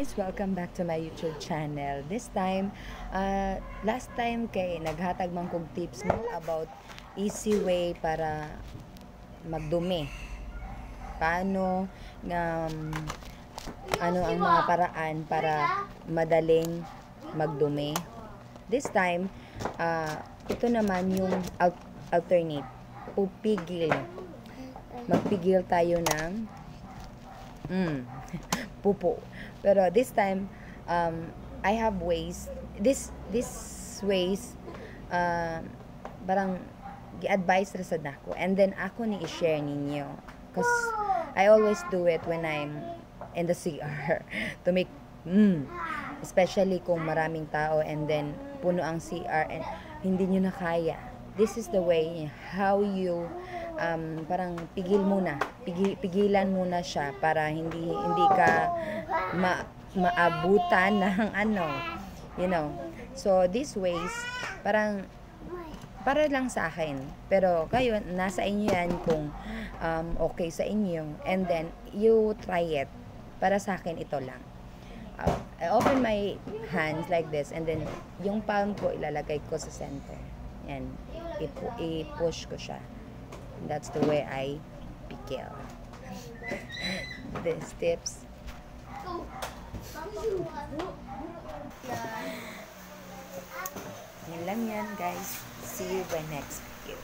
guys! Welcome back to my YouTube channel. This time, last time kay naghatag man kog tips mo about easy way para magdumi. Paano ano ang mga paraan para madaling magdumi. This time, ito naman yung alternate. Pupigil. Magpigil tayo ng pupo. Pero this time, I have ways. This ways, parang gi-advise ra sad nako. And then ako ni i-share ninyo. Because I always do it when I'm in the CR to make especially kung maraming tao and then puno ang CR and hindi nyo na kaya. This is the way how you parang pigilan muna siya para hindi ka maabutan ng so these ways parang para lang sa akin, pero kayo nasa inyo yan kung okay sa inyo, and then you try it. Para sa akin ito lang. I open my hands like this and then yung palm ko ilalagay ko sa center. Yan, i-push ko siya. That's the way I pigil. These tips. Yan lang yan, guys. See you by next video.